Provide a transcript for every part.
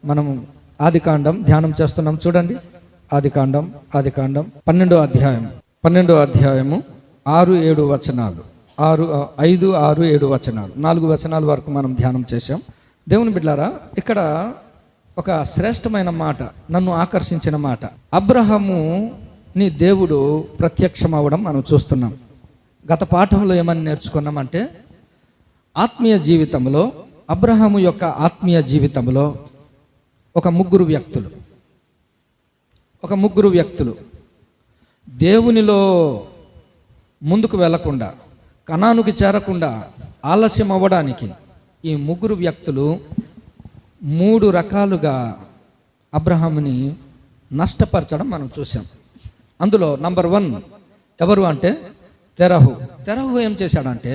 మనం ఆదికాండం ధ్యానం చేస్తున్నాం. చూడండి, ఆదికాండం 12వ అధ్యాయము 6-7 వచనాలు, 5, 6, 7 వచనాలు, 4 వచనాల వరకు మనం ధ్యానం చేశాం. దేవుని బిడ్డలారా, ఇక్కడ ఒక శ్రేష్టమైన మాట, నన్ను ఆకర్షించిన మాట. అబ్రహాము నీ దేవుడు ప్రత్యక్షం అవ్వడం మనం చూస్తున్నాం. గత పాఠంలో ఏమని నేర్చుకున్నామంటే, ఆత్మీయ జీవితంలో, అబ్రహాము యొక్క ఆత్మీయ జీవితంలో ఒక ముగ్గురు వ్యక్తులు దేవునిలో ముందుకు వెళ్లకుండా, కనానుకి చేరకుండా ఆలస్యం అవ్వడానికి ఈ ముగ్గురు వ్యక్తులు 3 రకాలుగా అబ్రహాముని నష్టపరచడం మనం చూసాం. అందులో నంబర్ 1 ఎవరు అంటే తెరహు ఏం చేశాడంటే,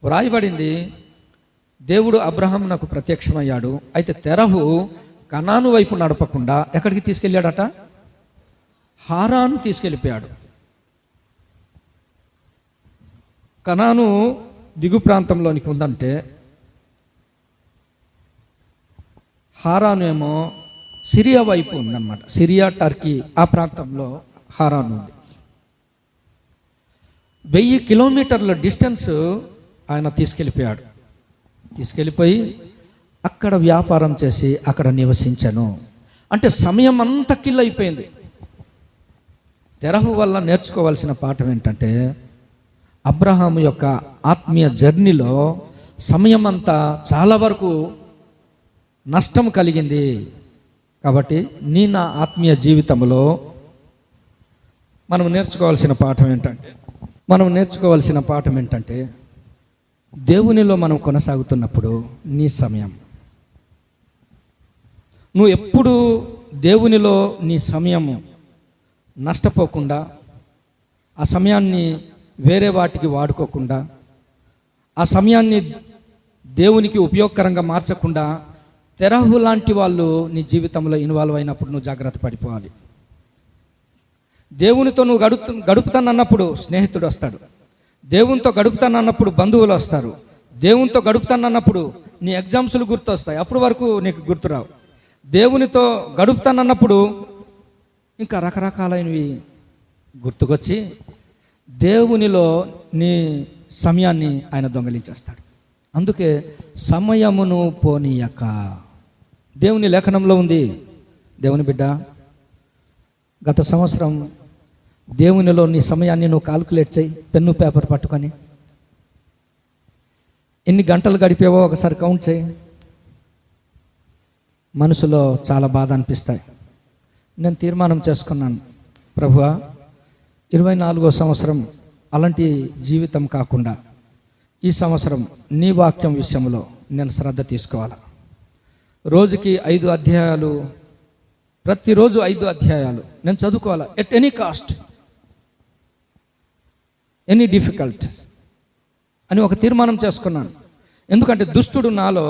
వ్రాయబడింది, దేవుడు అబ్రహామునకు ప్రత్యక్షమయ్యాడు. అయితే తెరహు కనాను వైపు నడపకుండా ఎక్కడికి తీసుకెళ్ళాడట? హారాను తీసుకెళ్ళిపోయాడు. కనాను దిగు ప్రాంతంలోనికి ఉందంటే, హారాను ఏమో సిరియా వైపు ఉందన్నమాట. సిరియా, టర్కీ ఆ ప్రాంతంలో హారాను ఉంది. 1000 కిలోమీటర్ల డిస్టెన్స్ ఆయన తీసుకెళ్ళిపోయి అక్కడ వ్యాపారం చేసి అక్కడ నివసించను. అంటే సమయం అంతా కిల్ అయిపోయింది. తెరహు వల్ల నేర్చుకోవాల్సిన పాఠం ఏంటంటే, అబ్రహాము యొక్క ఆత్మీయ జర్నీలో సమయం అంతా చాలా వరకు నష్టం కలిగింది. కాబట్టి నా ఆత్మీయ జీవితంలో మనం నేర్చుకోవాల్సిన పాఠం ఏంటంటే, దేవునిలో మనం కొనసాగుతున్నప్పుడు నీ సమయం, నువ్వు ఎప్పుడు దేవునిలో నీ సమయము నష్టపోకుండా, ఆ సమయాన్ని వేరే వాటికి వాడుకోకుండా, ఆ సమయాన్ని దేవునికి ఉపయోగకరంగా మార్చకుండా, తెరహు లాంటి వాళ్ళు నీ జీవితంలో ఇన్వాల్వ్ అయినప్పుడు నువ్వు జాగ్రత్త పడిపోవాలి. దేవునితో నువ్వు గడుపుతానన్నప్పుడు స్నేహితుడు వస్తాడు, దేవునితో గడుపుతానన్నప్పుడు బంధువులు వస్తారు, దేవునితో గడుపుతానన్నప్పుడు నీ ఎగ్జామ్స్లు గుర్తొస్తాయి, అప్పటి వరకు నీకు గుర్తురావు. దేవునితో గడుపుతానన్నప్పుడు ఇంకా రకరకాలైనవి గుర్తుకొచ్చి దేవునిలో నీ సమయాన్ని ఆయన దొంగలించేస్తాడు. అందుకే సమయమును పోనీయక, దేవుని లేఖనంలో ఉంది. దేవుని బిడ్డ, గత సంవత్సరం దేవునిలో నీ సమయాన్ని నువ్వు కాల్కులేట్ చేయి, పెన్ను పేపర్ పట్టుకొని ఎన్ని గంటలు గడిపావో ఒకసారి కౌంట్ చేయి. మనసులో చాలా బాధ అనిపిస్తాయి. నేను తీర్మానం చేసుకున్నాను, ప్రభువా 24వ సంవత్సరం అలాంటి జీవితం కాకుండా ఈ సంవత్సరం నీ వాక్యం విషయంలో నేను శ్రద్ధ తీసుకోవాలి. రోజుకి 5 అధ్యాయాలు, ప్రతిరోజు 5 అధ్యాయాలు నేను చదువుకోవాలి. At any cost, any difficult అని ఒక తీర్మానం చేసుకున్నాను. ఎందుకంటే దుష్టుడు నాలో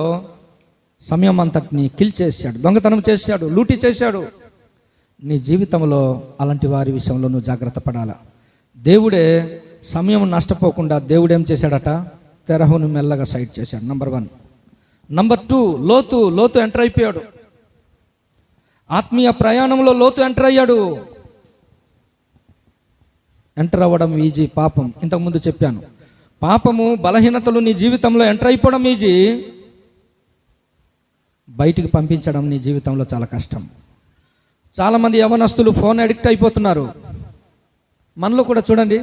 సమయం అంతటిని కిల్ చేశాడు, దొంగతనం చేశాడు, లూటీ చేశాడు. నీ జీవితంలో అలాంటి వారి విషయంలో నువ్వు జాగ్రత్త పడాలా. దేవుడే సమయం నష్టపోకుండా దేవుడు ఏం చేశాడట? తెరహును మెల్లగా సైడ్ చేశాడు. నంబర్ 1. నంబర్ 2, లోతు ఎంటర్ అయిపోయాడు. ఆత్మీయ ప్రయాణంలో లోతు ఎంటర్ అయ్యాడు. ఎంటర్ అవ్వడం ఈజీ, పాపం ఇంతకుముందు చెప్పాను. పాపము, బలహీనతలు నీ జీవితంలో ఎంటర్ అయిపోవడం ఈజీ, బయటికి పంపించడం నీ జీవితంలో చాలా కష్టం. చాలామంది యవనస్తులు ఫోన్ అడిక్ట్ అయిపోతున్నారు. మనలో కూడా చూడండి,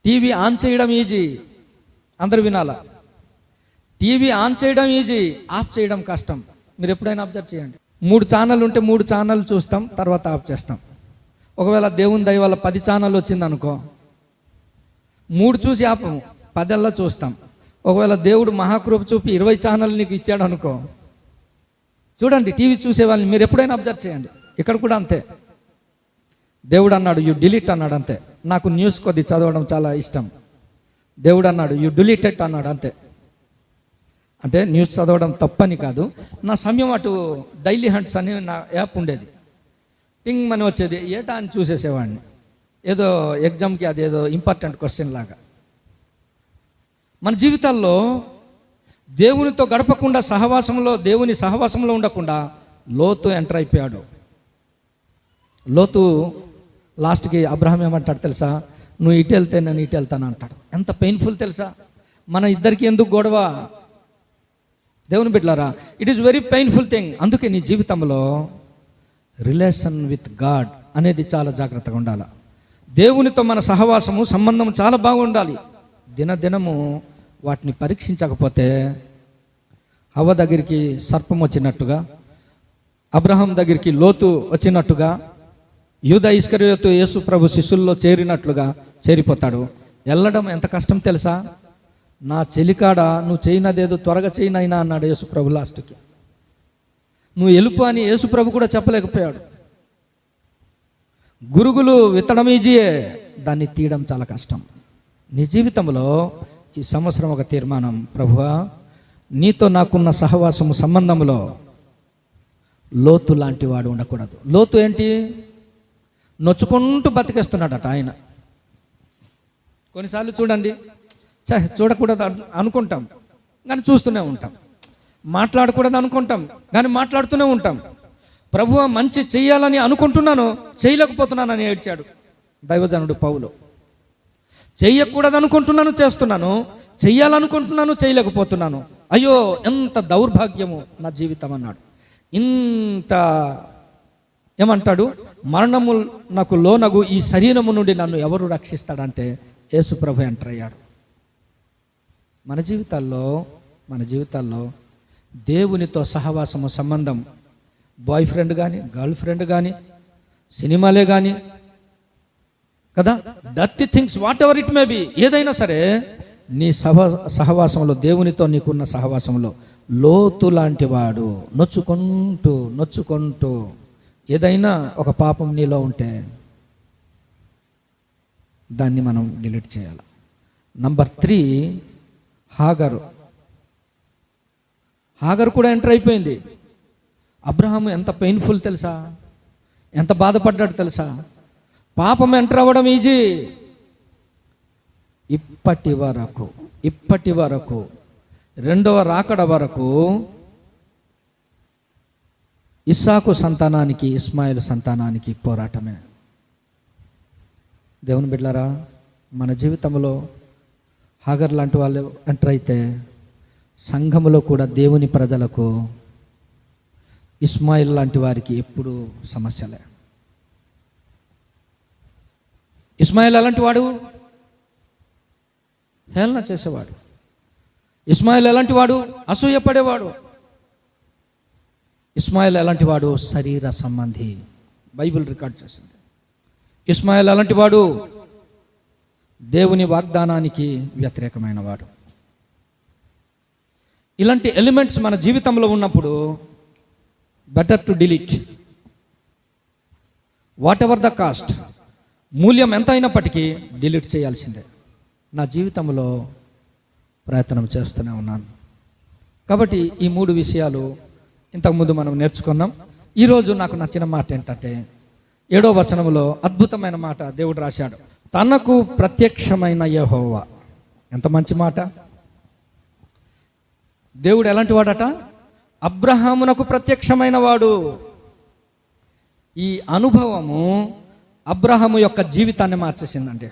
టీవీ ఆన్ చేయడం ఈజీ, అందరు వినాలా. టీవీ ఆన్ చేయడం ఈజీ, ఆఫ్ చేయడం కష్టం. మీరు ఎప్పుడైనా అబ్జర్వ్ చేయండి. 3 ఛానల్ ఉంటే 3 ఛానల్ చూస్తాం, తర్వాత ఆఫ్ చేస్తాం. ఒకవేళ దేవుని దయ వల్ల 10 ఛానల్ వచ్చిందనుకో, 3 చూసి ఆపము, 10 చూస్తాం. ఒకవేళ దేవుడు మహాకృప చూపి 20 ఛానల్ నీకు ఇచ్చాడు అనుకో, చూడండి టీవీ చూసే వాళ్ళని మీరు ఎప్పుడైనా అబ్జర్వ్ చేయండి. ఇక్కడ కూడా అంతే. దేవుడు అన్నాడు యు డిలీట్ అన్నాడు, అంతే. నాకు న్యూస్ కొద్ది చదవడం చాలా ఇష్టం. దేవుడు అన్నాడు యు డిలీటెడ్ అన్నాడు, అంతే. అంటే న్యూస్ చదవడం తప్పని కాదు, నా సమయం అటు డైలీ హంట్స్ అని నా యాప్ ఉండేది. టింగ్ అని వచ్చేది, ఏటా అని చూసేసేవాడిని. ఏదో ఎగ్జామ్కి అదేదో ఇంపార్టెంట్ క్వశ్చన్ లాగా. మన జీవితాల్లో దేవునితో గడపకుండా దేవుని సహవాసంలో ఉండకుండా లోతు ఎంటర్ అయిపోయాడు. లోతు లాస్ట్కి అబ్రహాం ఏమంటాడు తెలుసా? నువ్వు ఇటు వెళ్తే నేను ఇటు వెళ్తాను అంటాడు. ఎంత పెయిన్ఫుల్ తెలుసా? మన ఇద్దరికి ఎందుకు గొడవ? దేవుని బిడ్డలారా, it is very painful thing. అందుకే నీ జీవితంలో రిలేషన్ విత్ గాడ్ అనేది చాలా జాగ్రత్తగా ఉండాలి. దేవునితో మన సహవాసము సంబంధం చాలా బాగుండాలి. దినదినము వాటిని పరీక్షించకపోతే హవ్వ దగ్గరికి సర్పం వచ్చినట్టుగా, అబ్రహాం దగ్గరికి లోతు వచ్చినట్టుగా, యూదా ఇస్కరియోతు యేసు ప్రభు శిష్యుల్లో చేరినట్లుగా చేరిపోతాడు. వెళ్ళడం ఎంత కష్టం తెలుసా? నా చెలికాడ నువ్వు చేయనదేదో త్వరగా చేయనైనా అన్నాడు యేసు ప్రభు లాస్ట్కి. నువ్వు ఎలుపు అని యేసు ప్రభు కూడా చెప్పలేకపోయాడు. గురుగులు విత్తడం ఈజీయే, దాన్ని తీయడం చాలా కష్టం. నీ జీవితంలో ఈ సంవత్సరం ఒక తీర్మానం, ప్రభువా నీతో నాకున్న సహవాసము సంబంధంలో లోతు లాంటి వాడు ఉండకూడదు. లోతు ఏంటి? నొచ్చుకుంటూ బతికేస్తున్నాడట ఆయన. కొన్నిసార్లు చూడండి, చూడకూడదు అనుకుంటాం కానీ చూస్తూనే ఉంటాం, మాట్లాడకూడదు అనుకుంటాం కానీ మాట్లాడుతూనే ఉంటాం. ప్రభువా మంచి చెయ్యాలని అనుకుంటున్నాను, చేయలేకపోతున్నానని ఏడ్చాడు దైవజనుడు పౌలు. చెయ్యకూడదు అనుకుంటున్నాను, చేస్తున్నాను, చెయ్యాలనుకుంటున్నాను, చేయలేకపోతున్నాను. అయ్యో ఎంత దౌర్భాగ్యము నా జీవితం అన్నాడు. ఇంత ఏమంటాడు? మరణము నాకు లోనగు ఈ శరీరము నుండి నన్ను ఎవరు రక్షిస్తాడంటే యేసు ప్రభు ఎంటర్ అయ్యాడు. మన జీవితాల్లో దేవునితో సహవాసము సంబంధం, బాయ్ ఫ్రెండ్ కానీ, గర్ల్ ఫ్రెండ్ కానీ, సినిమాలే కానీ కదా, dirty things what ever it may be, ఏదైనా సరే నీ సహవాసంలో, దేవునితో నీకున్న సహవాసంలో లోతు లాంటి వాడు నొచ్చుకుంటూ ఏదైనా ఒక పాపం నీలో ఉంటే దాన్ని మనం డిలీట్ చేయాలి. నంబర్ 3, హాగరు కూడా ఎంటర్ అయిపోయింది. అబ్రహాము ఎంత పెయిన్ఫుల్ తెలుసా? ఎంత బాధపడ్డాడు తెలుసా? పాపం ఎంటర్ అవ్వడం ఈజీ. ఇప్పటి వరకు రెండవ రాకడ వరకు ఇస్సాకు సంతానానికి, ఇస్మాయిల్ సంతానానికి పోరాటమే. దేవుని బిడ్డలారా, మన జీవితంలో హాగర్ లాంటి వాళ్ళు ఎంటర్ అయితే సంఘములో కూడా దేవుని ప్రజలకు ఇస్మాయిల్ లాంటి వారికి ఎప్పుడు సమస్యలే. ఇస్మాయిల్ ఎలాంటి వాడు? హేళన చేసేవాడు. ఇస్మాయిల్ ఎలాంటి వాడు? అసూయపడేవాడు. ఇస్మాయిల్ ఎలాంటి వాడు? శరీర సంబంధి. బైబిల్ రికార్డ్ చేసింది. ఇస్మాయిల్ ఎలాంటి వాడు? దేవుని వాగ్దానానికి వ్యతిరేకమైన వాడు. ఇలాంటి ఎలిమెంట్స్ మన జీవితంలో ఉన్నప్పుడు better to delete what ever the cost. మూల్యం ఎంత అయినప్పటికీ డిలీట్ చేయాల్సిందే. నా జీవితంలో ప్రయత్నం చేస్తూనే ఉన్నాను. కాబట్టి ఈ 3 విషయాలు ఇంతకుముందు మనం నేర్చుకున్నాం. ఈరోజు నాకు నచ్చిన మాట ఏంటంటే 7వ వచనంలో అద్భుతమైన మాట దేవుడు రాశాడు. తనకు ప్రత్యక్షమైన యెహోవా. ఎంత మంచి మాట! దేవుడు ఎలాంటి వాడట? అబ్రహామునకు ప్రత్యక్షమైన వాడు. ఈ అనుభవము అబ్రహాము యొక్క జీవితాన్ని మార్చేసిందండి.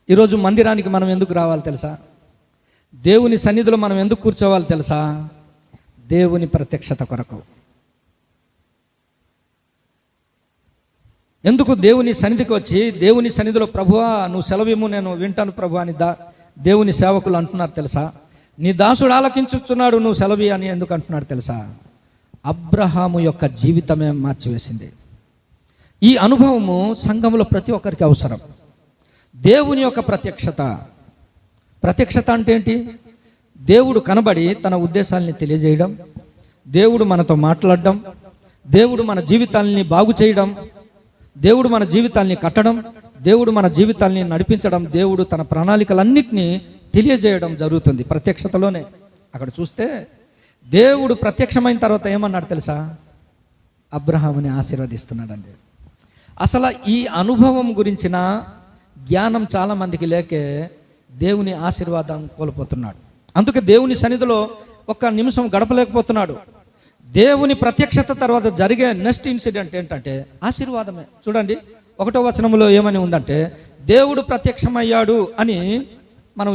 ఈరోజు మందిరానికి మనం ఎందుకు రావాలి తెలుసా? దేవుని సన్నిధిలో మనం ఎందుకు కూర్చోవాలి తెలుసా? దేవుని ప్రత్యక్షత కొరకు. ఎందుకు దేవుని సన్నిధికి వచ్చి దేవుని సన్నిధిలో ప్రభువా నువ్వు సెలవిమ్ము, నేను వింటాను ప్రభు అని దేవుని సేవకులు అంటున్నారు తెలుసా? నీ దాసుడు ఆలకించుచున్నాడు, నువ్వు సెలవి అని ఎందుకు అంటున్నాడు తెలుసా? అబ్రహాము యొక్క జీవితమే మార్చివేసింది. ఈ అనుభవము సంఘంలో ప్రతి ఒక్కరికి అవసరం. దేవుని యొక్క ప్రత్యక్షత అంటే ఏంటి? దేవుడు కనబడి తన ఉద్దేశాలని తెలియజేయడం, దేవుడు మనతో మాట్లాడడం, దేవుడు మన జీవితాలని బాగు చేయడం, దేవుడు మన జీవితాల్ని కట్టడం, దేవుడు మన జీవితాల్ని నడిపించడం, దేవుడు తన ప్రణాళికలన్నింటినీ తెలియజేయడం జరుగుతుంది ప్రత్యక్షతలోనే. అక్కడ చూస్తే దేవుడు ప్రత్యక్షమైన తర్వాత ఏమన్నాడు తెలుసా? అబ్రహాముని ఆశీర్వదిస్తున్నాడండి. అసలు ఈ అనుభవం గురించిన జ్ఞానం చాలామందికి లేకే దేవుని ఆశీర్వాదం కోల్పోతున్నాడు. అందుకే దేవుని సన్నిధిలో ఒక్క నిమిషం గడపలేకపోతున్నాడు. దేవుని ప్రత్యక్షత తర్వాత జరిగే నెక్స్ట్ ఇన్సిడెంట్ ఏంటంటే ఆశీర్వాదమే. చూడండి 1వ వచనంలో ఏమని ఉందంటే, దేవుడు ప్రత్యక్షమయ్యాడు అని మనం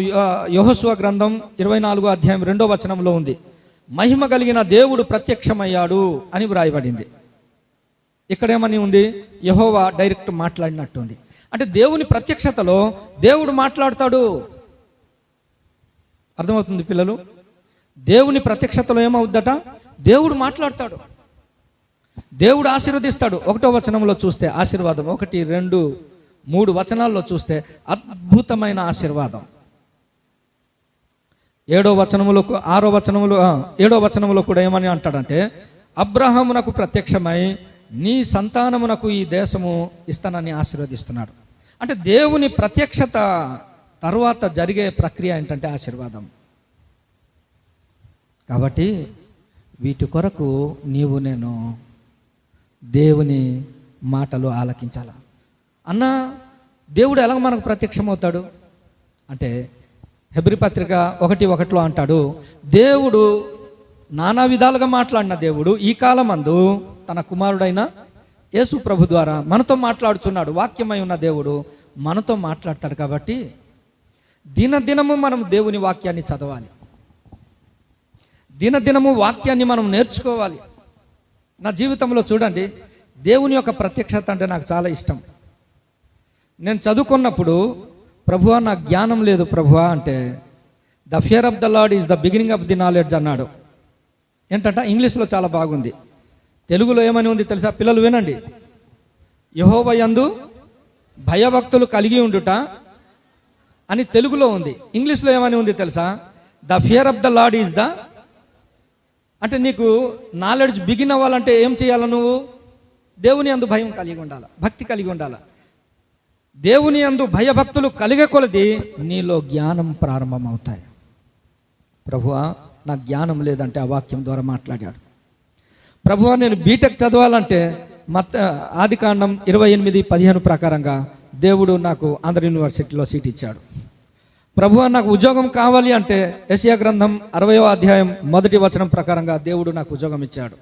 యెహోషువ గ్రంథం 24వ అధ్యాయం 2వ వచనంలో ఉంది. మహిమ కలిగిన దేవుడు ప్రత్యక్షమయ్యాడు అని వ్రాయబడింది. ఇక్కడేమని ఉంది, యెహోవా డైరెక్ట్ మాట్లాడినట్టు ఉంది. అంటే దేవుని ప్రత్యక్షతలో దేవుడు మాట్లాడతాడు. అర్థమవుతుంది పిల్లలు? దేవుని ప్రత్యక్షతలో ఏమవుద్దట, దేవుడు మాట్లాడతాడు, దేవుడు ఆశీర్వదిస్తాడు. 1వ వచనంలో చూస్తే ఆశీర్వాదం, 1, 2, 3 వచనాల్లో చూస్తే అద్భుతమైన ఆశీర్వాదం. 7వ వచనములో 6వ వచనములో 7వ వచనములో కూడా ఏమని అంటాడంటే, అబ్రహామునకు ప్రత్యక్షమై నీ సంతానమునకు ఈ దేశము ఇస్తానని ఆశీర్వదిస్తున్నాడు. అంటే దేవుని ప్రత్యక్షత తర్వాత జరిగే ప్రక్రియ ఏంటంటే ఆశీర్వాదం. కాబట్టి వీటి కొరకు నేను దేవుని మాటలు ఆలకించాల. అన్న దేవుడు ఎలా మనకు ప్రత్యక్షమవుతాడు అంటే, హెబ్రీ పత్రిక 1:1 అంటాడు, దేవుడు నానా విధాలుగా మాట్లాడిన దేవుడు ఈ కాలమందు తన కుమారుడైన యేసు ప్రభు ద్వారా మనతో మాట్లాడుచున్నాడు. వాక్యమై ఉన్న దేవుడు మనతో మాట్లాడతాడు. కాబట్టి దినదినము మనం దేవుని వాక్యాన్ని చదవాలి, దినదినము వాక్యాన్ని మనం నేర్చుకోవాలి. నా జీవితంలో చూడండి, దేవుని యొక్క ప్రత్యక్షత అంటే నాకు చాలా ఇష్టం. నేను చదువుకున్నప్పుడు, ప్రభువా నాకు జ్ఞానం లేదు ప్రభువా అంటే, the fear of the lord is the beginning of the knowledge అన్నాడు. ఏంటంట, ఇంగ్లీష్లో చాలా బాగుంది. తెలుగులో ఏమని ఉంది తెలుసా? పిల్లలు వినండి. యెహోవా యందు భయభక్తులు కలిగి ఉండుట అని తెలుగులో ఉంది. ఇంగ్లీష్లో ఏమని ఉంది తెలుసా? The fear of the lord is the, అంటే నీకు నాలెడ్జ్ బిగిన్ అవ్వాలంటే ఏం చేయాలి? నువ్వు దేవుని యందు భయం కలిగి ఉండాలి, భక్తి కలిగి ఉండాలి. దేవుని యందు భయభక్తులు కలిగే కొలది నీలో జ్ఞానం ప్రారంభమవుతాయి. ప్రభువా నాకు జ్ఞానం లేదంటే ఆ వాక్యం ద్వారా మాట్లాడాడు. ప్రభువా నేను బీటెక్ చదవాలంటే ఆదికాండం 28:15 ప్రకారంగా దేవుడు నాకు ఆంధ్ర యూనివర్సిటీలో సీట్ ఇచ్చాడు. ప్రభువా నాకు ఉద్యోగం కావాలి అంటే యెషయా గ్రంథం 60వ అధ్యాయం 1వ వచనం ప్రకారంగా దేవుడు నాకు ఉద్యోగం ఇచ్చాడు.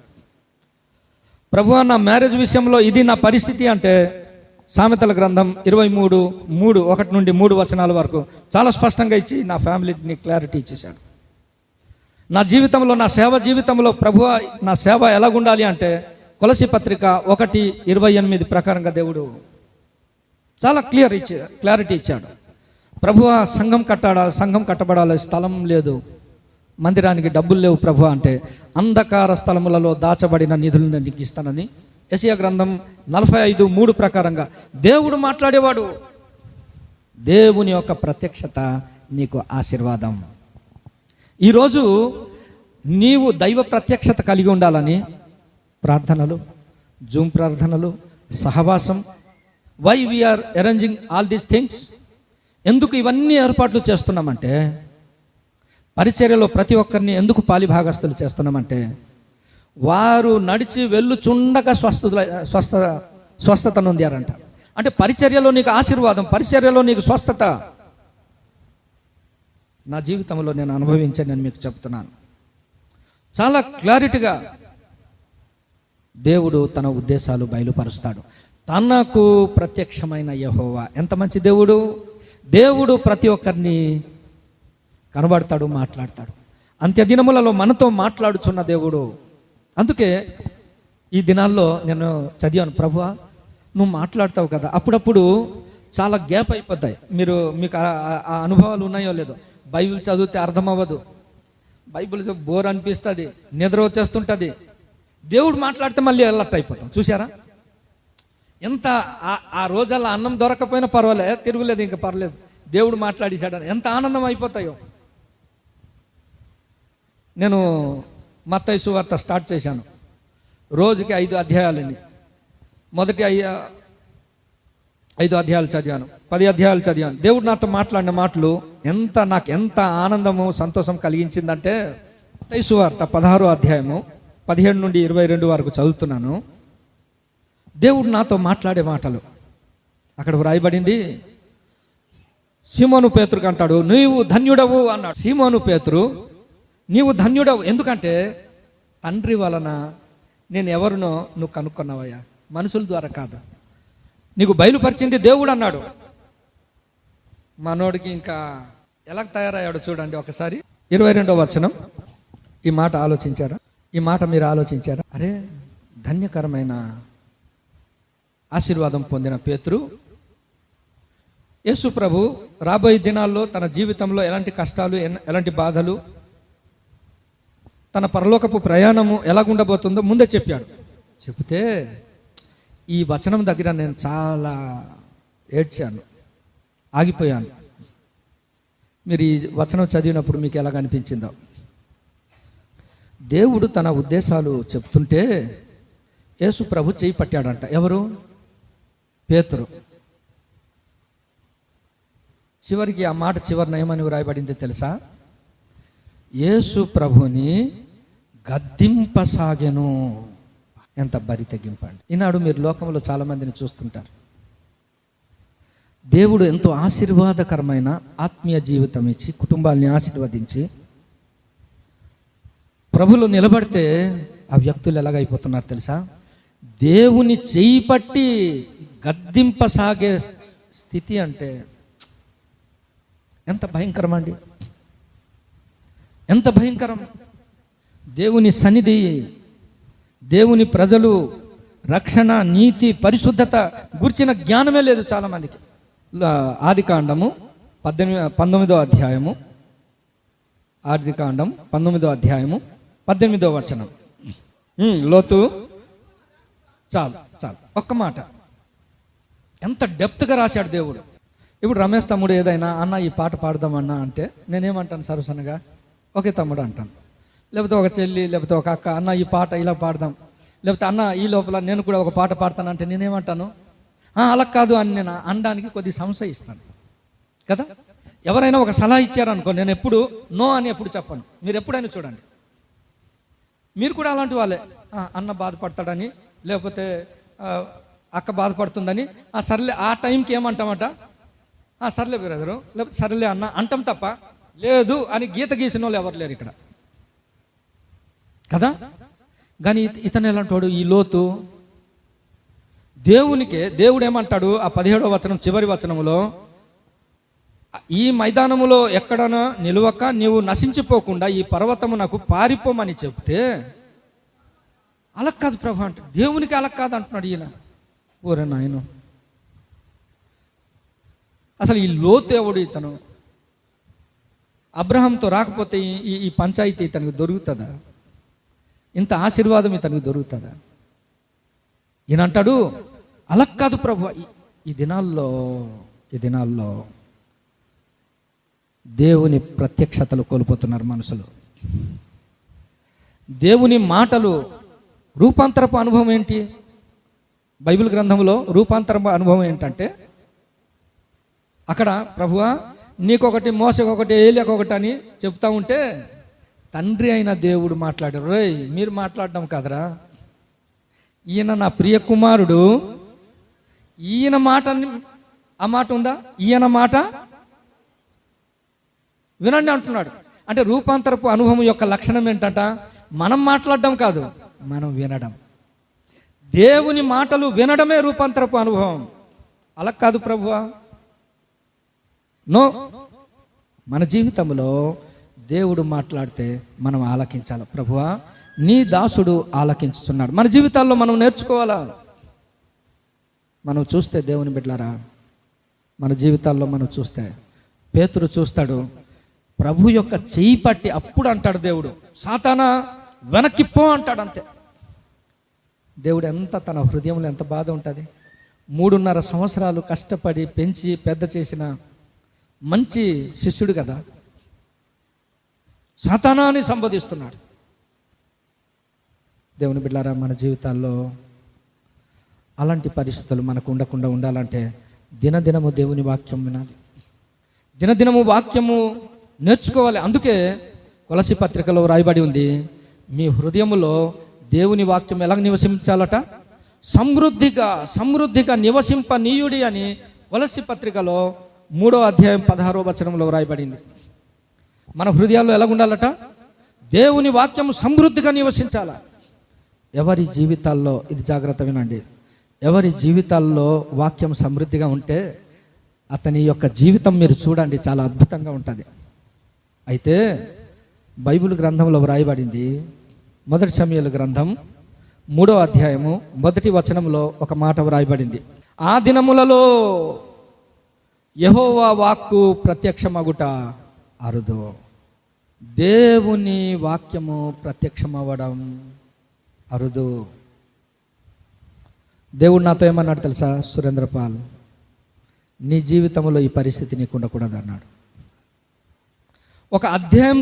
ప్రభువా నా మ్యారేజ్ విషయంలో ఇది నా పరిస్థితి అంటే సామెతల గ్రంథం 23:3 1 నుండి 3 వచనాల వరకు చాలా స్పష్టంగా ఇచ్చి నా ఫ్యామిలీని క్లారిటీ ఇచ్చేశాడు. నా జీవితంలో, నా సేవ జీవితంలో ప్రభువా నా సేవ ఎలాగుండాలి అంటే కొలసి పత్రిక 1:28 ప్రకారంగా దేవుడు చాలా క్లారిటీ ఇచ్చాడు. ప్రభువా సంఘం కట్టబడాలి, స్థలం లేదు, మందిరానికి డబ్బులు లేవు ప్రభువా అంటే, అంధకార స్థలములలో దాచబడిన నిధులను నీకు ఇస్తానని యెషయా గ్రంథం 45:3 ప్రకారంగా దేవుడు మాట్లాడేవాడు. దేవుని యొక్క ప్రత్యక్షత నీకు ఆశీర్వాదం. ఈరోజు నీవు దైవ ప్రత్యక్షత కలిగి ఉండాలని ప్రార్థనలు, జూమ్ ప్రార్థనలు, సహవాసం, why we are arranging all these things. ఎందుకు ఇవన్నీ ఏర్పాట్లు చేస్తున్నామంటే, పరిచర్యలో ప్రతి ఒక్కరిని ఎందుకు పాలిభాగస్తులు చేస్తున్నామంటే, వారు నడిచి వెళ్ళుచుండగా స్వస్థత నొందారంట. అంటే పరిచర్యలో నీకు ఆశీర్వాదం, పరిచర్యలో నీకు స్వస్థత. నా జీవితంలో నేను అనుభవించాను, నేను మీకు చెప్తున్నాను. చాలా క్లారిటీగా దేవుడు తన ఉద్దేశాలు బయలుపరుస్తాడు. తనకు ప్రత్యక్షమైన యెహోవా ఎంత మంచి దేవుడు. దేవుడు ప్రతి ఒక్కరిని కనబడతాడు, మాట్లాడతాడు. అంత్యదినములలో మనతో మాట్లాడుచున్న దేవుడు. అందుకే ఈ దినాల్లో నేను చదివాను, ప్రభువా నువ్వు మాట్లాడతావు కదా, అప్పుడప్పుడు చాలా గ్యాప్ అయిపోతాయి. మీకు ఆ అనుభవాలు ఉన్నాయో లేదో. బైబిల్ చదివితే అర్థం అవ్వదు, బైబిల్ బోర్ అనిపిస్తుంది, నిద్ర వచ్చేస్తుంటుంది. దేవుడు మాట్లాడితే మళ్ళీ అలర్ట్ అయిపోతాం. చూసారా? ఎంత ఆ రోజల్లా అన్నం దొరకపోయినా పర్వాలేదు, తిరుగులేదు, ఇంకా పర్లేదు, దేవుడు మాట్లాడేశాడని ఎంత ఆనందం అయిపోతాయో. నేను మత్తయి సువార్త స్టార్ట్ చేశాను. రోజుకి 5 అధ్యాయాలని. మొదటి 5 అధ్యాయాలు చదివాను, 10 అధ్యాయాలు చదివాను. దేవుడు నాతో మాట్లాడిన మాటలు నాకు ఎంత ఆనందము, సంతోషం కలిగించిందంటే, మత్తయి సువార్త 16వ అధ్యాయము 17 నుండి 22 వరకు చదువుతున్నాను. దేవుడు నాతో మాట్లాడే మాటలు అక్కడ వ్రాయబడింది. సీమోను పేతురుకి అంటాడు, నీవు ధన్యుడవు అన్నాడు. సీమోను పేతురు, నీవు ధన్యుడవు, ఎందుకంటే తండ్రి వలన నేను ఎవరినో నువ్వు కనుక్కున్నావయ్యా, మనుషుల ద్వారా కాదు, నీకు బయలుపరిచింది దేవుడు అన్నాడు. మనోడికి ఇంకా ఎలా తయారయ్యాడు చూడండి ఒకసారి. 22వ వచనం. ఈ మాట ఆలోచించారా? ఈ మాట మీరు ఆలోచించారా? అరే, ధన్యకరమైన ఆశీర్వాదం పొందిన పేతురు యేసు ప్రభు రాబోయే దినాల్లో తన జీవితంలో ఎలాంటి కష్టాలు, ఎలాంటి బాధలు, తన పరలోకపు ప్రయాణము ఎలాగుండబోతుందో ముందే చెప్పాడు. చెబితే ఈ వచనం దగ్గర నేను చాలా ఏడ్చాను, ఆగిపోయాను. మీరు ఈ వచనం చదివినప్పుడు మీకు ఎలాగ అనిపించిందో? దేవుడు తన ఉద్దేశాలు చెప్తుంటే యేసు ప్రభు చేయి పట్టాడంట. ఎవరు? పేతురు. చివరికి ఆ మాట చివరిన ఏమని వ్రాయబడింది తెలుసా? యేసు ప్రభుని గద్దింపసాగెను. ఎంత బరి తెగింపండి. ఈనాడు మీరు లోకంలో చాలా మందిని చూస్తుంటారు. దేవుడు ఎంతో ఆశీర్వాదకరమైన ఆత్మీయ జీవితం ఇచ్చి కుటుంబాల్ని ఆశీర్వదించి ప్రభులో నిలబడితే ఆ వ్యక్తులు ఎలాగైపోతున్నారు తెలుసా? దేవుని చేయి పట్టి గద్దింపసాగే స్థితి అంటే ఎంత భయంకరం అండి, ఎంత భయంకరం. దేవుని సన్నిధి, దేవుని ప్రజలు, రక్షణ, నీతి, పరిశుద్ధత గురించిన జ్ఞానమే లేదు చాలామందికి. ఆదికాండము 19వ అధ్యాయము, ఆదికాండం 19వ అధ్యాయము 18వ వచనం. లోతు, చాలు చాలు ఒక్క మాట, ఎంత డెప్త్గా రాశాడు దేవుడు. ఇప్పుడు రమేష్ తమ్ముడు ఏదైనా అన్న ఈ పాట పాడదామన్నా అంటే నేనేమంటాను? సరసనగా ఓకే తమ్ముడు అంటాను. లేకపోతే ఒక చెల్లి, లేకపోతే ఒక అక్క, అన్న ఈ పాట ఇలా పాడదాం, లేకపోతే అన్న ఈ లోపల నేను కూడా ఒక పాట పాడతానంటే నేనేమంటాను? అలా కాదు అని నేను అనడానికి కొద్ది సంశయిస్తాను కదా. ఎవరైనా ఒక సలహా ఇచ్చారనుకో, నేను ఎప్పుడు నో అని ఎప్పుడు చెప్పను. మీరు ఎప్పుడైనా చూడండి, మీరు కూడా అలాంటి వాళ్ళే. అన్న బాధపడతాడని, లేకపోతే అక్క బాధపడుతుందని, సర్లే ఆ టైంకి ఏమంటామట, సర్లే బ్రదరు, లేకపోతే సర్లే అన్న అంటాం తప్ప లేదు అని గీత గీసిన వాళ్ళు ఎవరు లేరు ఇక్కడ కదా. కానీ ఇతను ఎలాంటి వాడు? ఈ లోతు దేవుడు ఏమంటాడు? ఆ 17వ వచనం చివరి వచనములో, ఈ మైదానములో ఎక్కడన్నా నిలువక నీవు నశించిపోకుండా ఈ పర్వతము నాకు పారిపోమని చెప్తే, అలా కాదు ప్రభు అంటే, దేవునికి అలా కాదు అంటున్నాడు ఈయన. ఓరే నాయన, అసలు ఈ లోతు ఎవడు? ఇతను అబ్రహాంతో రాకపోతే ఈ పంచాయతీ ఇతనికి దొరుకుతుందా? ఇంత ఆశీర్వాదం ఇతనికి దొరుకుతుందా? ఈయన అంటాడు, అలా కాదు ప్రభు. ఈ దినాల్లో దేవుని ప్రత్యక్షతలు కోల్పోతున్నారు మనుషులు. దేవుని మాటలు, రూపాంతరపు అనుభవం ఏంటి? బైబిల్ గ్రంథంలో రూపాంతరపు అనుభవం ఏంటంటే, అక్కడ ప్రభువా నీకొకటి, మోసకొకటి, ఏలియాకొకటి అని చెప్తా ఉంటే తండ్రి అయిన దేవుడు మాట్లాడారు. రే, మీరు మాట్లాడడం కాదరా, ఈయన నా ప్రియ కుమారుడు, ఈయన మాట, ఆ మాట ఉందా? ఈయన మాట వినండి అంటున్నాడు. అంటే రూపాంతరపు అనుభవం యొక్క లక్షణం ఏంటంట? మనం మాట్లాడడం కాదు, మనం వినడం. దేవుని మాటలు వినడమే రూపాంతరపు అనుభవం. అలా కాదు ప్రభువా, నో. మన జీవితంలో దేవుడు మాట్లాడితే మనం ఆలకించాలి. ప్రభువా నీ దాసుడు ఆలకించుతున్నాడు. మన జీవితాల్లో మనం నేర్చుకోవాలా. మనం చూస్తే దేవుని బిడ్డలారా, మన జీవితాల్లో మనం చూస్తే, పేతురు చూస్తాడు, ప్రభు యొక్క చేయి పట్టి అప్పుడు అంటాడు దేవుడు, సాతానా వెనక్కిపో అంటాడు. అంతే. దేవుడు ఎంత, తన హృదయంలో ఎంత బాధ ఉంటుంది. 3.5 సంవత్సరాలు కష్టపడి పెంచి పెద్ద చేసిన మంచి శిష్యుడు కదా, సాతానాన్ని సంబోధిస్తున్నాడు. దేవుని బిడ్డలారా, మన జీవితాల్లో అలాంటి పరిస్థితులు మనకు ఉండకుండా ఉండాలంటే దినదినము దేవుని వాక్యం వినాలి, దినదినము వాక్యము నేర్చుకోవాలి. అందుకే కొలసి పత్రికలో రాయబడి ఉంది, మీ హృదయములో దేవుని వాక్యం ఎలా నివసించాలట? సమృద్ధిగా నివసింపనీయుడి అని కొలసి పత్రికలో 3వ అధ్యాయం 16వ వచనంలో వ్రాయబడింది. మన హృదయాల్లో ఎలా ఉండాలట? దేవుని వాక్యం సమృద్ధిగా నివసించాల. ఎవరి జీవితాల్లో, ఇది జాగ్రత్త వినండి, ఎవరి జీవితాల్లో వాక్యం సమృద్ధిగా ఉంటే అతని యొక్క జీవితం మీరు చూడండి, చాలా అద్భుతంగా ఉంటుంది. అయితే బైబిల్ గ్రంథంలో వ్రాయబడింది, 1 సమూయేలు గ్రంథం 3వ అధ్యాయము 1వ వచనంలో ఒక మాట వ్రాయబడింది. ఆ దినములలో యెహోవా వాక్కు ప్రత్యక్షమగుట అరుదు. దేవుని వాక్యము ప్రత్యక్షమవ్వడం అరుదు. దేవుడు నాతో ఏమన్నాడు తెలుసా? సురేంద్రపాల్, నీ జీవితంలో ఈ పరిస్థితి నీకు ఉండకూడదు అన్నాడు. ఒక అధ్యాయం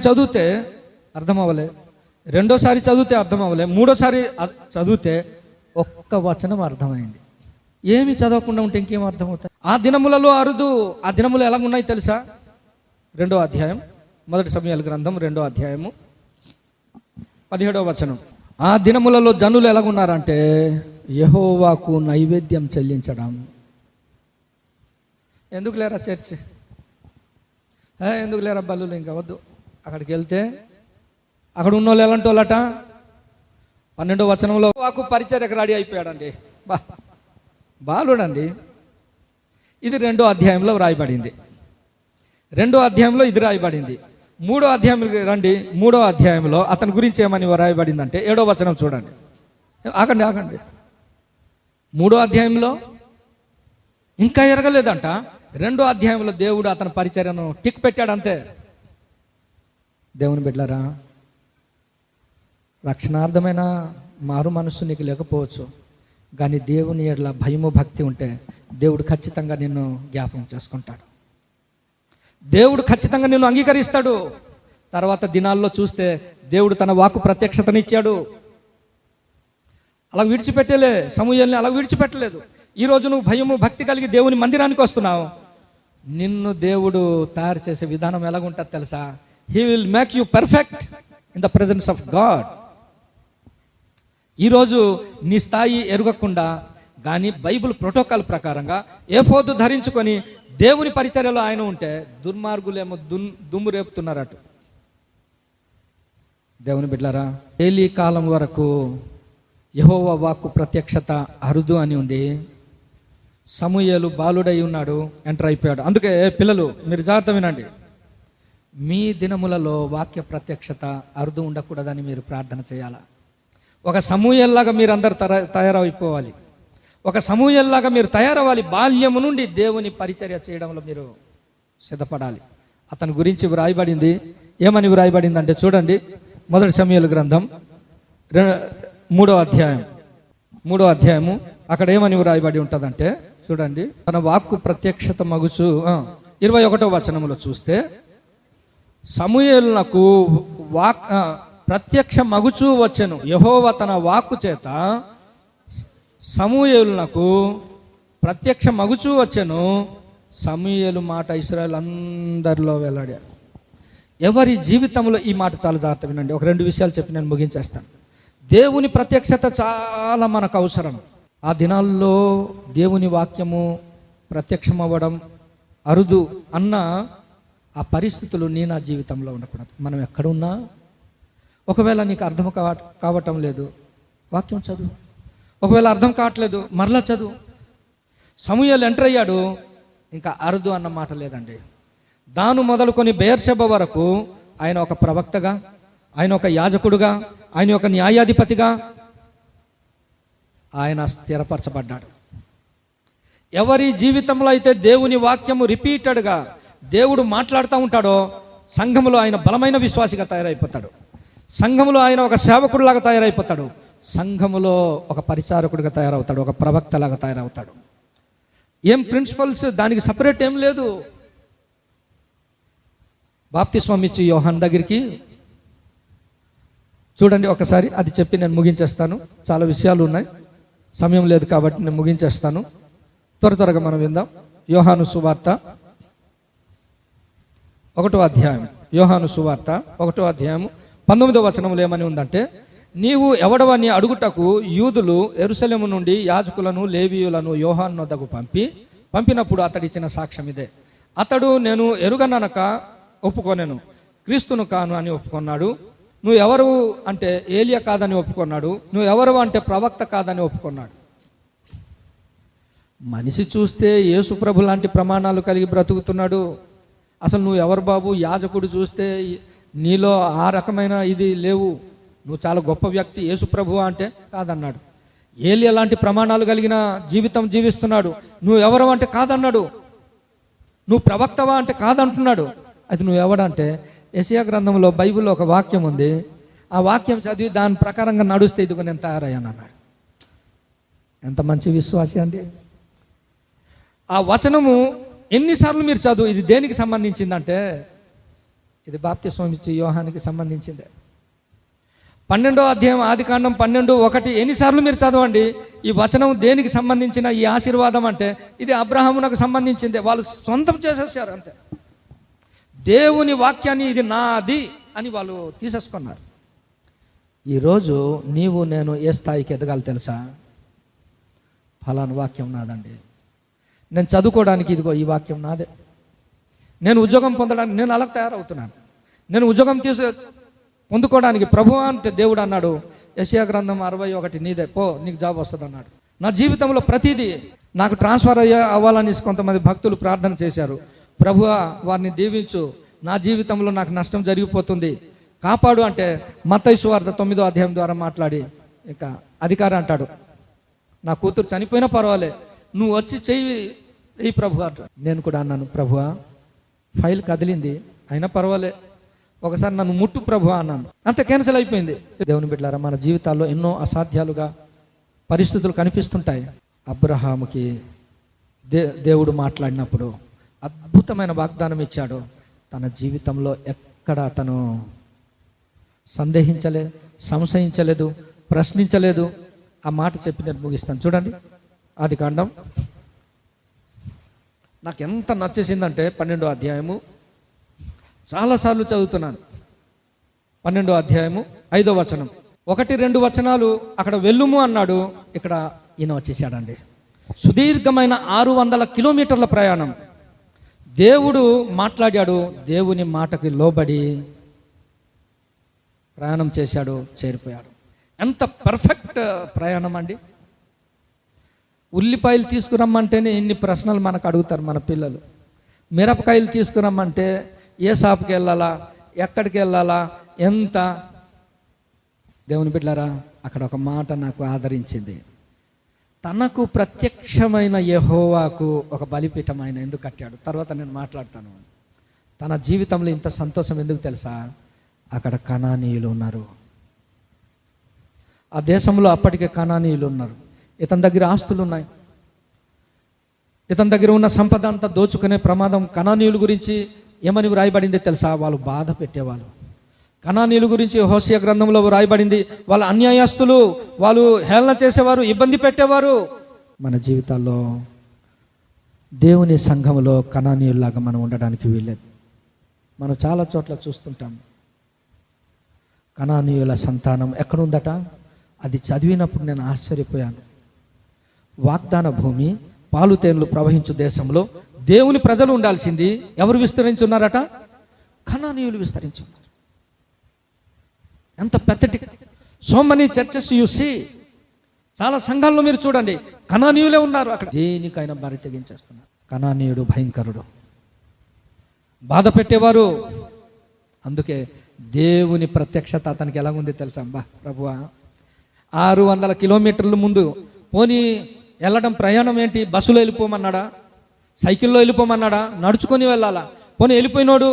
చదివితే అర్థం అవ్వలే, రెండోసారి చదివితే అర్థం అవ్వలే, మూడోసారి చదివితే ఒక్క వచనం అర్థమైంది. ఏమి చదవకుండా ఉంటే ఇంకేం అర్థమవుతాయి? ఆ దినములలో అరుదు. ఆ దినములు ఎలా ఉన్నాయి తెలుసా? 2వ అధ్యాయం 1 సమూయేలు గ్రంథం 2వ అధ్యాయము 17వ వచనం. ఆ దినములలో జనులు ఎలాగున్నారంటే యెహోవాకు నైవేద్యం చెల్లించడం. ఎందుకు లేరా చర్చ్, ఎందుకు లేరా బల్లులు, ఇంకా వద్దు. అక్కడికి వెళ్తే అక్కడ ఉన్న వాళ్ళు ఎలాంటి వాళ్ళట? 12వ వచనంలో వాకు పరిచర్యకు రెడీ అయిపోయాడండి, బాలుడండి. ఇది 2వ అధ్యాయంలో వ్రాయబడింది. 2వ అధ్యాయంలో ఇది రాయబడింది. 3వ అధ్యాయంకి రండి. 3వ అధ్యాయంలో అతని గురించి ఏమని రాయబడిందంటే 7వ వచనం చూడండి. ఆగండి. 3వ అధ్యాయంలో ఇంకా ఎరగలేదంట. 2వ అధ్యాయంలో దేవుడు అతని పరిచర్యను టిక్ పెట్టాడు, అంతే. దేవుని బిడ్డలారా, రక్షణార్థమైన మారు మనస్సు నీకు లేకపోవచ్చు, కానీ దేవుని ఎడల భయము భక్తి ఉంటే దేవుడు ఖచ్చితంగా నిన్ను జ్ఞాపకం చేసుకుంటాడు. దేవుడు ఖచ్చితంగా నిన్ను అంగీకరిస్తాడు. తర్వాత దినాల్లో చూస్తే దేవుడు తన వాక్కు ప్రత్యక్షతనిచ్చాడు. అలా విడిచిపెట్టేలే, సమూయేలుని అలా విడిచిపెట్టలేదు. ఈరోజు నువ్వు భయము భక్తి కలిగి దేవుని మందిరానికి వస్తున్నావు, నిన్ను దేవుడు తయారు చేసే విధానం ఎలాగుంటుంది తెలుసా? He will make you perfect in the presence of God. ఈరోజు నీ స్థాయి ఎరగకుండా, కానీ బైబిల్ ప్రోటోకాల్ ప్రకారంగా ఏఫోదు ధరించుకొని దేవుని పరిచర్యలో ఆయన ఉంటే దుర్మార్గులేమో దుమ్ము రేపుతున్నారట. దేవుని బిడ్డలారా, ఏలీ కాలం వరకు యెహోవా వాక్కు ప్రత్యక్షత అరుదు అని ఉంది. సమూయేలు బాలుడై ఉన్నాడు, ఎంటర్ అయిపోయాడు. అందుకే పిల్లలు మీరు జాగ్రత్త వినండి, మీ దినములలో వాక్య ప్రత్యక్షత అరుదు ఉండకూడదని మీరు ప్రార్థన చేయాలా. ఒక సమూయేల్లాగా మీరు అందరు తయారైపోవాలి. ఒక సమూయేల్లాగా మీరు తయారవ్వాలి. బాల్యము నుండి దేవుని పరిచర్య చేయడంలో మీరు సిద్ధపడాలి. అతని గురించి వ్రాయబడింది. ఏమని వ్రాయబడింది అంటే చూడండి, 1 సమూయేలు గ్రంథం 3వ అధ్యాయము అక్కడ ఏమని వ్రాయబడి ఉంటుందంటే చూడండి, తన వాక్కు ప్రత్యక్షత మగుచు 21వ వచనంలో చూస్తే, సమూయేలునకు ప్రత్యక్ష మగుచూ వచ్చెను. యెహోవా తన వాక్కు చేత సమూయేలునకు ప్రత్యక్ష మగుచూ వచ్చెను. సమూయేలు మాట ఇశ్రాయేలు అందరిలో వెల్లడాడు. ఎవరి జీవితంలో ఈ మాట చాలా జాగ్రత్త వినండి. ఒక 2 విషయాలు చెప్పి నేను ముగించేస్తాను. దేవుని ప్రత్యక్షత చాలా మనకు అవసరం. ఆ దినాల్లో దేవుని వాక్యము ప్రత్యక్షమవ్వడం అరుదు అన్న ఆ పరిస్థితులు నా జీవితంలో ఉండకూడదు. మనం ఎక్కడున్నా, ఒకవేళ నీకు అర్థం కావటం లేదు, వాక్యం చదువు. ఒకవేళ అర్థం కావట్లేదు, మరలా చదువు. సమూయేలు ఎంటర్ అయ్యాడు, ఇంకా అరుదు అన్న మాట లేదండి. దాను మొదలుకొని బెయేర్షెబ వరకు ఆయన ఒక ప్రవక్తగా, ఆయన ఒక యాజకుడుగా, ఆయన ఒక న్యాయాధిపతిగా ఆయన స్థిరపరచబడ్డాడు. ఎవరి జీవితంలో అయితే దేవుని వాక్యము రిపీటెడ్గా దేవుడు మాట్లాడుతూ ఉంటాడో సంఘములో ఆయన బలమైన విశ్వాసిగా తయారైపోతాడు. సంఘములో ఆయన ఒక సేవకుడిలాగా తయారైపోతాడు. సంఘములో ఒక పరిచారకుడిగా తయారవుతాడు, ఒక ప్రవక్తలాగా తయారవుతాడు. ఏం ప్రిన్సిపల్స్ దానికి సపరేట్ ఏం లేదు. బాప్తిస్మం ఇచ్చి యోహాన్ దగ్గరికి చూడండి ఒకసారి, అది చెప్పి నేను ముగించేస్తాను. చాలా విషయాలు ఉన్నాయి, సమయం లేదు కాబట్టి నేను ముగించేస్తాను. త్వరగా మనం విందాం. యోహాను సువార్త 1వ అధ్యాయం, యోహాను సువార్త 1వ అధ్యాయం 19వ వచనంలో ఏమని ఉందంటే, నీవు ఎవడవని అడుగుటకు యూదులు యెరూషలేము నుండి యాజకులను లేవీయులను యోహాను వద్దకు పంపి పంపినప్పుడు అతడు ఇచ్చిన సాక్ష్యం ఇదే. అతడు నేను ఎరుగననక ఒప్పుకొనెను, క్రీస్తును కాను అని ఒప్పుకున్నాడు. నువ్వు ఎవరు అంటే ఏలియా కాదని ఒప్పుకున్నాడు. నువ్వు ఎవరు అంటే ప్రవక్త కాదని ఒప్పుకున్నాడు. మనిషి చూస్తే యేసు ప్రభు లాంటి ప్రమాణాలు కలిగి బ్రతుకుతున్నాడు. అసలు నువ్వు ఎవరు బాబు? యాజకుడు చూస్తే నీలో ఆ రకమైన ఇది లేవు, నువ్వు చాలా గొప్ప వ్యక్తి, యేసు ప్రభు అంటే కాదన్నాడు. ఏలియా లాంటి ప్రమాణాలు కలిగిన జీవితం జీవిస్తున్నాడు. నువ్వు ఎవరు అంటే కాదన్నాడు. నువ్వు ప్రవక్తవా అంటే కాదంటున్నాడు. అది నువ్వు ఎవడంటే యెషయా గ్రంథంలో బైబిల్లో ఒక వాక్యం ఉంది, ఆ వాక్యం చదివి దాని ప్రకారంగా నడుస్తే ఇదిగో నేను తయారయ్యాను అన్నాడు. ఎంత మంచి విశ్వాసి అండి. ఆ వచనము ఎన్నిసార్లు మీరు చదువు, ఇది దేనికి సంబంధించిందంటే ఇది బాప్తిస్మం ఇచ్చే యోహానికి సంబంధించిందే. 12వ అధ్యాయం ఆదికాండం 12:1 ఎన్నిసార్లు మీరు చదవండి. ఈ వచనం దేనికి సంబంధించిన ఈ ఆశీర్వాదం అంటే ఇది అబ్రహామునకు సంబంధించిందే. వాళ్ళు సొంతం చేసేసారు అంతే. దేవుని వాక్యాన్ని ఇది నాది అని వాళ్ళు తీసేసుకున్నారు. ఈరోజు నీవు నేను ఏ స్థాయికి ఎదగాలి తెలుసా? ఫలానా వాక్యం నాదండి, నేను చదువుకోవడానికి ఇదిగో ఈ వాక్యం నాదే, నేను ఉద్యోగం పొందడానికి నేను అలా తయారవుతున్నాను, నేను ఉద్యోగం పొందుకోవడానికి ప్రభువా అంటే దేవుడు అన్నాడు యెషయా గ్రంథం 61 నీదే, పో నీకు జాబ్ వస్తుంది అన్నాడు. నా జీవితంలో ప్రతిదీ నాకు ట్రాన్స్ఫర్ అవ్వాలని కొంతమంది భక్తులు ప్రార్థన చేశారు. ప్రభువా వారిని దీవించు, నా జీవితంలో నాకు నష్టం జరిగిపోతుంది, కాపాడు అంటే మత్తయి సువార్త 9వ అధ్యాయం ద్వారా మాట్లాడి ఇక అధికారి అంటాడు, నా కూతురు చనిపోయినా పర్వాలే, నువ్వు వచ్చి చెయ్యి ఈ ప్రభు అంట. నేను కూడా అన్నాను, ప్రభువా ఫైల్ కదిలింది అయినా పర్వాలే, ఒకసారి నన్ను ముట్టు ప్రభు అన్నాను, అంత క్యాన్సిల్ అయిపోయింది. దేవుని బిడ్డలారా, మన జీవితాల్లో ఎన్నో అసాధ్యాలుగా పరిస్థితులు కనిపిస్తుంటాయి. అబ్రహాముకి దేవుడు మాట్లాడినప్పుడు అద్భుతమైన వాగ్దానం ఇచ్చాడు. తన జీవితంలో ఎక్కడ అతను సందేహించలేదు, సంశయించలేదు, ప్రశ్నించలేదు. ఆ మాట చెప్పినట్టు ముగిస్తాను చూడండి. ఆదికాండం నాకు ఎంత నచ్చేసిందంటే 12వ అధ్యాయము చాలాసార్లు చదువుతున్నాను. 12వ అధ్యాయము 5వ వచనం, 1-2 వచనాలు అక్కడ వెళ్ళుము అన్నాడు, ఇక్కడ ఈయన వచ్చేసాడండి. సుదీర్ఘమైన 600 కిలోమీటర్ల ప్రయాణం. దేవుడు మాట్లాడాడు, దేవుని మాటకి లోబడి ప్రయాణం చేశాడు, చేరిపోయాడు. ఎంత పర్ఫెక్ట్ ప్రయాణం అండి. ఉల్లిపాయలు తీసుకురమ్మంటేనే ఇన్ని ప్రశ్నలు మనకు అడుగుతారు మన పిల్లలు. మిరపకాయలు తీసుకురమ్మంటే ఏ షాప్కి వెళ్ళాలా, ఎక్కడికి వెళ్ళాలా, ఎంత. దేవుని బిడ్డలారా, అక్కడ ఒక మాట నాకు ఆదరించింది. తనకు ప్రత్యక్షమైన యెహోవాకు ఒక బలిపీఠం ఆయన ఎందుకు కట్టాడు, తర్వాత నేను మాట్లాడతాను. తన జీవితంలో ఇంత సంతోషం ఎందుకు తెలుసా? అక్కడ కనానీయులు ఉన్నారు. ఆ దేశంలో అప్పటికే కనానీయులు ఉన్నారు. ఇతని దగ్గర ఆస్తులు ఉన్నాయి, ఇతని దగ్గర ఉన్న సంపద అంతా దోచుకునే ప్రమాదం. కనానీయుల గురించి ఏమని వ్రాయబడింది తెలుసా? వాళ్ళు బాధ పెట్టేవాళ్ళు. కనానీయుల గురించి హోషేయ గ్రంథంలో వ్రాయబడింది, వాళ్ళ అన్యాయస్తులు, వాళ్ళు హేళన చేసేవారు, ఇబ్బంది పెట్టేవారు. మన జీవితాల్లో దేవుని సంఘంలో కనానీయుల్లాగా మనం ఉండడానికి వీల్లేదు. మనం చాలా చోట్ల చూస్తుంటాం. కనానీయుల సంతానం ఎక్కడుందట? అది చదివినప్పుడు నేను ఆశ్చర్యపోయాను. వాగ్దాన భూమి, పాలు తేనెలు ప్రవహించు దేశంలో దేవుని ప్రజలు ఉండాల్సింది ఎవరు విస్తరించున్నారట? కనానీయులు విస్తరించున్నారు. ఎంత పెద్దటి. So many churches you see, చాలా సంఘాల్లో మీరు చూడండి కనానీయులే ఉన్నారు. అక్కడ దేనికైనా బరి తెగించేస్తున్నారు. కనానీయుడు భయంకరుడు, బాధ పెట్టేవారు. అందుకే దేవుని ప్రత్యక్షత అతనికి ఎలా ఉంది తెలుసా? అబ్బా ప్రభువా, 600 కిలోమీటర్ల ముందు పోనీ వెళ్ళడం ప్రయాణం ఏంటి? బస్సులో వెళ్ళిపోమన్నాడా, సైకిల్లో వెళ్ళిపోమన్నాడా, నడుచుకొని వెళ్ళాలా? పోనీ వెళ్ళిపోయినోడు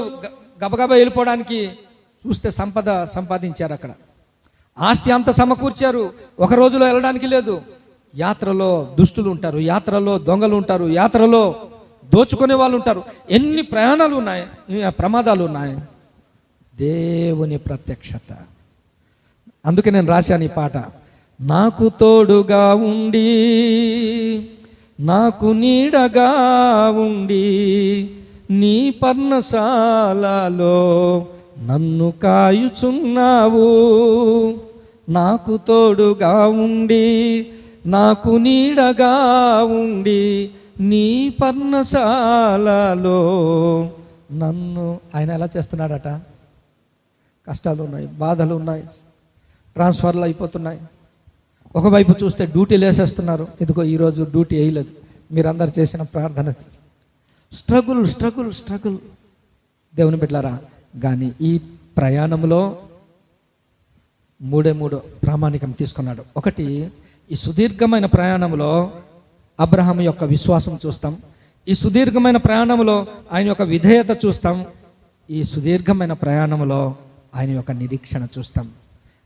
గబగబా వెళ్ళిపోవడానికి చూస్తే సంపద సంపాదించారు, అక్కడ ఆస్తి అంతా సమకూర్చారు. ఒక రోజులో వెళ్ళడానికి లేదు. యాత్రలో దుష్టులు ఉంటారు, యాత్రలో దొంగలు ఉంటారు, యాత్రలో దోచుకునే వాళ్ళు ఉంటారు. ఎన్ని ప్రయాణాలు ఉన్నాయి, ప్రమాదాలు ఉన్నాయి. దేవుని ప్రత్యక్షత. అందుకే నేను రాశాను ఈ పాట. నాకు తోడుగా ఉండి, నాకు నీడగా ఉండి, నీ పర్ణశాలలో నన్ను కాయుచున్నావు. నాకు తోడుగా ఉండి, నాకు నీడగా ఉండి, నీ పర్ణశాలలో నన్ను. ఆయన ఎలా చేస్తున్నాడట? కష్టాలు ఉన్నాయి, బాధలు ఉన్నాయి, ట్రాన్స్ఫర్లు అయిపోతున్నాయి. ఒకవైపు చూస్తే డ్యూటీలు వేసేస్తున్నారు. ఇదిగో ఈరోజు డ్యూటీ వేయలేదు. మీరందరు చేసిన ప్రార్థన స్ట్రగుల్ స్ట్రగుల్ స్ట్రగుల్. దేవుని బిడ్డలారా, కానీ ఈ ప్రయాణంలో మూడు ప్రామాణికం తీసుకున్నాడు. ఒకటి, ఈ సుదీర్ఘమైన ప్రయాణంలో అబ్రహాం యొక్క విశ్వాసం చూస్తాం. ఈ సుదీర్ఘమైన ప్రయాణంలో ఆయన యొక్క విధేయత చూస్తాం. ఈ సుదీర్ఘమైన ప్రయాణంలో ఆయన యొక్క నిరీక్షణ చూస్తాం.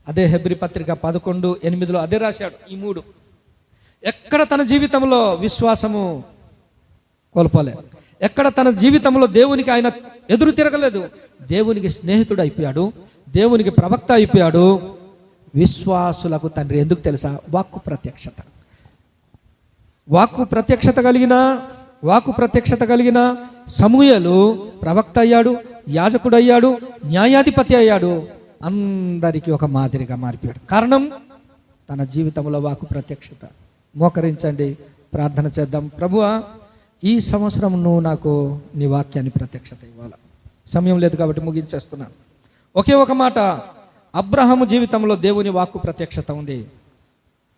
అదే హెబ్రీ పత్రిక 11:8 అదే రాశాడు. ఈ మూడు ఎక్కడ తన జీవితంలో విశ్వాసము కోల్పోలేదు, ఎక్కడ తన జీవితంలో దేవునికి ఆయన ఎదురు తిరగలేదు. దేవునికి స్నేహితుడు అయిపోయాడు, దేవునికి ప్రవక్త అయిపోయాడు. విశ్వాసులకు తండ్రి. ఎందుకు తెలుసా? వాక్కు ప్రత్యక్షత. వాక్కు ప్రత్యక్షత కలిగిన సమూయేలు ప్రవక్త అయ్యాడు, యాజకుడు అయ్యాడు, న్యాయాధిపతి అయ్యాడు. అందరికీ ఒక మాదిరిగా మారిపోయాడు. కారణం తన జీవితంలో వాక్కు ప్రత్యక్షత. మోకరించండి, ప్రార్థన చేద్దాం. ప్రభువా, ఈ సంవత్సరం నువ్వు నాకు నీ వాక్యాన్ని ప్రత్యక్షత ఇవ్వాలి. సమయం లేదు కాబట్టి ముగించేస్తున్నాను. ఒకే ఒక మాట. అబ్రహాము జీవితంలో దేవుని వాక్కు ప్రత్యక్షత ఉంది.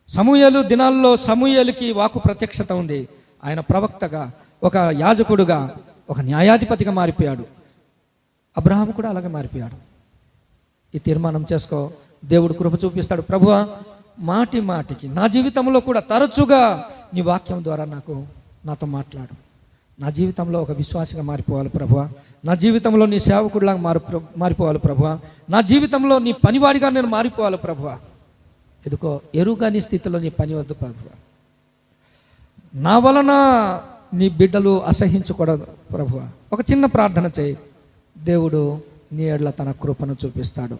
సమూయేలు దినాల్లో సమూయేలుకి వాక్కు ప్రత్యక్షత ఉంది. ఆయన ప్రవక్తగా, ఒక యాజకుడుగా, ఒక న్యాయాధిపతిగా మారిపోయాడు. అబ్రహాము కూడా అలాగే మారిపోయాడు. ఈ తీర్మానం చేసుకో, దేవుడు కృప చూపిస్తాడు. ప్రభువా, మాటి మాటికి నా జీవితంలో కూడా తరచుగా నీ వాక్యం ద్వారా నాతో మాట్లాడు. నా జీవితంలో ఒక విశ్వాసిగా మారిపోవాలి ప్రభువా. నా జీవితంలో నీ సేవకుడిలాగా మారిపోవాలి ప్రభువా. నా జీవితంలో నీ పనివాడిగా నేను మారిపోవాలి ప్రభువా. ఎదుకో ఎరుగని స్థితిలో నీ పని వద్దు ప్రభువా. నా వలన నీ బిడ్డలు అసహించకూడదు ప్రభువా. ఒక చిన్న ప్రార్థన చేయి, దేవుడు నీ ఎడల తన కృపను చూపిస్తాడు.